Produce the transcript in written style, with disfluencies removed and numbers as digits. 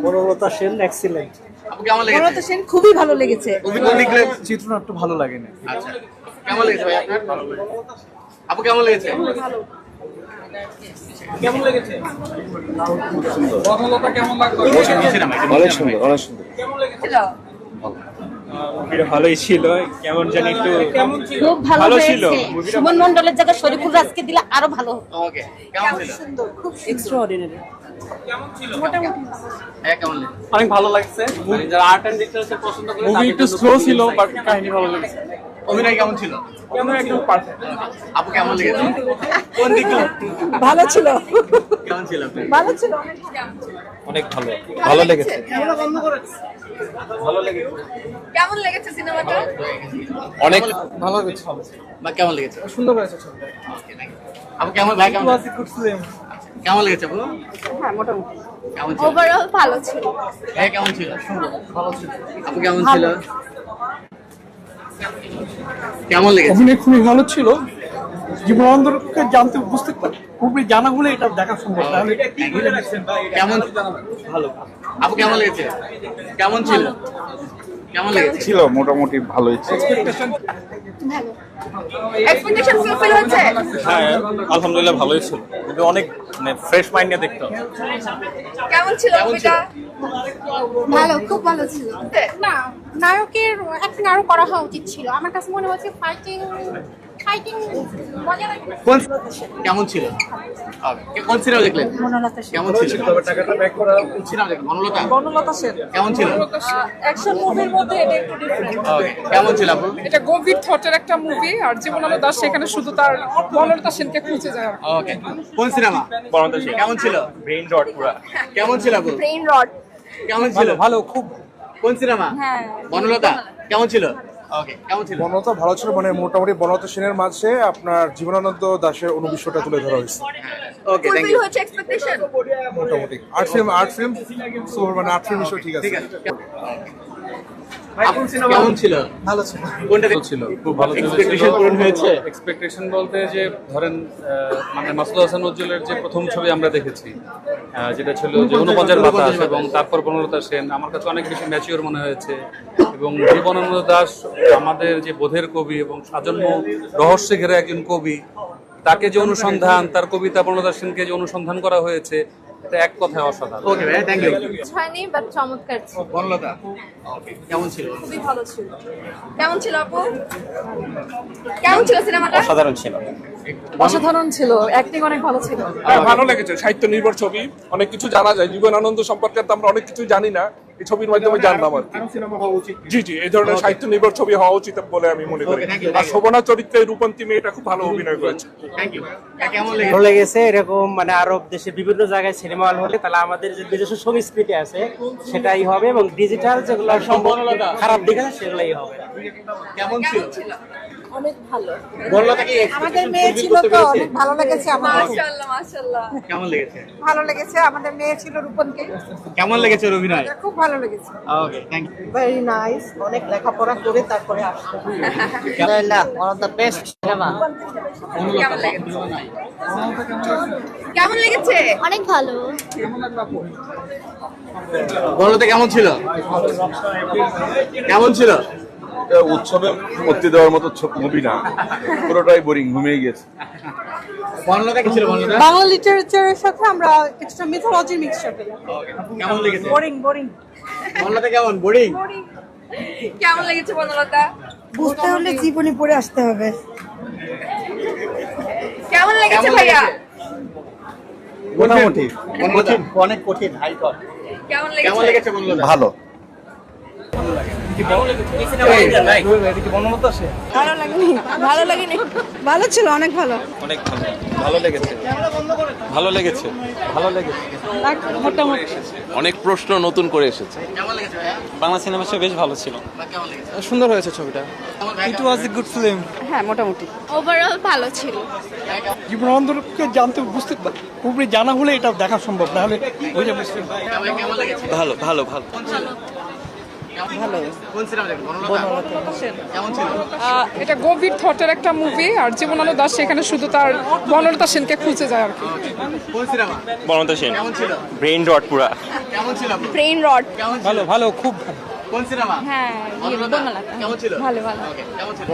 Banalata Sen excellent. আপু কেমন লেগেছে? বনলতা সেন খুবই ভালো লেগেছে। চিত্রনাট্য ভালো লাগেনি। আচ্ছা, কেমন লেগেছে ভাই আপনার? আপু কেমন লেগেছে? কেমন লেগেছে? বনলতা কেমন লাগলো? অনেক সুন্দর, অনেক সুন্দর। ভালোই ছিল, কেমন জানি একটু খুব ভালো ভালো ছিল। হয়েছে। সুমন মন্ডলের জায়গায় শরীফুল রাজকে দিলে আরো ভালো হতো। ওকে, কেমন ছিল? সুন্দর, খুব এক্সট্রাঅর্ডিনারি। হ্যাঁ, কেমন লেগেছে? অনেক ভালো লাগছে। যারা আর্ট এন্ড লিটারেচার পছন্দ করে মুভি একটু স্লো ছিল, বাট কাহিনী ভালো লেগেছে। অভিনয় কেমন ছিল? একদম পারফেক্ট। আপু কেমন লেগেছে? কোন দিকটা ভালো ছিল, কেমন ছিল আপনি? ভালো ছিল। অনেক ভালো, ভালো লেগেছে। ভালো লেগেছে। কেমন লেগেছে সিনেমাটা? অনেক ভালো লেগেছে। বা কেমন লেগেছে? সুন্দর হয়েছে ছবিটা। ওকে, থ্যাংক ইউ। আপু কেমন ভাই কেমন? কেমন লেগেছে আপু? হ্যাঁ, মোটামুটি কেমন ছিল? ওভারঅল ভালো ছিল। হ্যাঁ, কেমন ছিল? ভালো ছিল। আপু কেমন ছিল? কেমন লেগেছে? অভিনয় খুবই ভালো ছিল। জীবনানন্দকে জানতে বুঝতে খুবই জানা হলে এটা দেখা সম্ভব। তাহলে কেমন? ভালো। আপু কেমন লেগেছে? কেমন ছিল? কেমন লেগেছে? ছিল, মোটামুটি ভালোই ছিল। ভালো। এক্সপেকটেশন ফুলফিল হচ্ছে? হ্যাঁ, আলহামদুলিল্লাহ ভালোই ছিল। কিন্তু অনেক মানে ফ্রেশ মাইন্ড নিয়ে দেখতে হবে। কেমন ছিল মুভিটা? ভালো, খুব ভালো ছিল। না, নায়কের অ্যাক্টিং আরো করা হওয়া উচিত ছিল। আমার কাছে মনে হচ্ছে ফাইটিং মজা লাগে। কেমন ছিল? কোন সিনেমা দেখলেন? বনলতা সেন। কেমন ছিল? সিনেমা দেখলেন বনলতা? বনলতা সেন কেমন ছিল? অ্যাকশন মুভির মধ্যে এটা একটু ডিফারেন্ট। ওকে, কেমন ছিল আপু? এটা গভীর থটের একটা মুভি, আর জীবনানন্দ দাশ সেখানে শুধু তার বনলতা সেনকে খুঁজে যায়। ওকে, কোন সিনেমা? বনলতা সেন। কেমন ছিল? ব্রেইন রড পুরা। কেমন ছিল আপু? Brain rod. কেমন ছিল? ভালো খুব। কোন সিনেমা? হ্যাঁ। বনলতা কেমন ছিল? ওকে, কেমন ছিল? বনলতা ভালো ছিল, মানে মোটামুটি বনলতা সেনের মাঝে আপনার জীবনানন্দ দাশের অনুবিশ্বটা তুলে ধরা হয়েছে। ওকে, থ্যাংক ফুলফিল ইউ। হচ্ছে এক্সপেকটেশন? মোটামুটি আর্ট ফিল্ম সো মানে আর্ট ফিল্ম হিসেবে ঠিক আছে। ঠিক আছে। কেমন ছিল? ভালো ছিল। কোনটা ছিল, খুব ভালো ছিল। এক্সপেকটেশন পূরণ হয়েছে? এক্সপেকটেশন বলতে যে ধরেন মানে মাসুদ হাসান উজ্জ্বলের যে প্রথম ছবি আমরা দেখেছি, যেটা ছিল যে ৪৯ বাতাস, এবং তারপর বনলতা সেন আমার কাছে অনেক বেশি ম্যাচিওর মনে হয়েছে। এবং জীবনানন্দ দাশ আমাদের যে বোধের কবি এবং সাজন্য রহস্যে ঘেরা একজন কবি, তাকে যে অনুসন্ধান, তার কবিতা বনলতা সেনকে যে অনুসন্ধান করা হয়েছে, এটা এক কথায় অসাধারণ। ওকে ভাই, থ্যাংক ইউ। হয়নি বাট চমৎকার ছিল। বনলতা ওকে, কেমন ছিল? খুবই ভালো ছিল। কেমন ছিল আপু? কেমন ছিল সিনেমাটা? অসাধারণ ছিল। অসাধারণ ছিল, অ্যাক্টিং অনেক ভালো ছিল। হ্যাঁ, ভালো লেগেছে। সাহিত্য নির্ভর ছবি, অনেক কিছু জানা যায়। জীবনানন্দ সম্পর্কে তো আমরা অনেক কিছু জানি না, এই ছবির মাধ্যমে জানলাম আর কি। জি জি, এই ধরনের সাহিত্য নির্ভর ছবি হওয়া উচিত বলে আমি মনে করি। আর শোভনা চরিত্রে রূপন্তী মেয়েটা খুব ভালো অভিনয় করেছে। Thank you. কেমন ভালো লেগেছে? লেগেছে। এরকম মানে আরব দেশে বিভিন্ন জায়গায় সিনেমা হল হলে তাহলে আমাদের যে নিজস্ব সংস্কৃতি আছে সেটাই হবে, এবং ডিজিটাল যেগুলো সম্ভব খারাপ দিক আছে সেগুলাই হবে। কেমন ছিল? অনেক ভালো। বনলতা কি আমাদের মেয়ে ছিল তো অনেক ভালো লেগেছে আমার। মাশাআল্লাহ, মাশাআল্লাহ। কেমন লেগেছে? ভালো লেগেছে, আমাদের মেয়ে ছিল রূপনকে। কেমন লেগেছে ওর অভিনয়? খুব ভালো লেগেছে। ওকে, থ্যাংক ইউ। ভেরি নাইস, অনেক লেখাপড়া করে তারপরে আসছে। কেমন লেগেছে? কেমন লেগেছে? অনেক ভালো। বনলতা কেমন ছিল? কেমন ছিল? উৎসবে মূর্তি দেওয়ার মতো মুভি না, পুরোটাই বোরিং, ঘুমিয়ে গেছে। বনলতা কি ছিল? বনলতা বাংলা লিটারেচারের সাথে আমরা কিছুটা মিথোলজি মিক্সচার পেলাম। কেমন লেগেছে? Boring boring. বনলতা কেমন? বোরিং? কেমন লেগেছে বনলতা? বুঝতে হলে জীবনে পড়ে আসতে হবে। কেমন লেগেছে ভাইয়া? মোটামুটি কঠিন, অনেক কঠিন, হাই কর। কেমন কেমন লেগেছে? লেগেছে বনলতা? ভালো। বনলতা সেন ভালো লাগেনি? ভালো লাগেনি? ভালো ছিল, অনেক ভালো। অনেক ভালো, ভালো লেগেছে, ভালো লেগেছে, ভালো লেগেছে। মোটামুটি অনেক প্রশ্ন নতুন করে এসেছে। কেমন লেগেছে ভাইয়া? বাংলা সিনেমা বেশ ভালো ছিল। বা কেমন লেগেছে? সুন্দর হয়েছে ছবিটা। ইট ওয়াজ এ গুড ফিল্ম। হ্যাঁ, মোটামুটি। ওভারঅল ভালো ছিল। জীবনানন্দকে জানতে বুঝতে খুবই জানা হলে এটা দেখা সম্ভব, না হলে ওই যে কেমন লেগেছে? ভালো ভালো ভালো। ভালো। কোন সিনেমা দেখলেন? বনলতা কেমন ছিল? এটা গভীর থটের একটা মুভি, আর জীবনানন্দ দাশ সেখানে শুধু তার বনলতা সেনকে খুঁজে যায় আর কি। কোন সিনেমা? বনলতা সেন কেমন ছিল? ব্রেইন রট পুরা। কেমন ছিল আপু? Brain rod. কেমন ছিল? ভালো ভালো খুব ভালো। কোন সিনেমা? হ্যাঁ বনলতা কেমন ছিল? ভালো ভালো। ওকে, কেমন ছিল?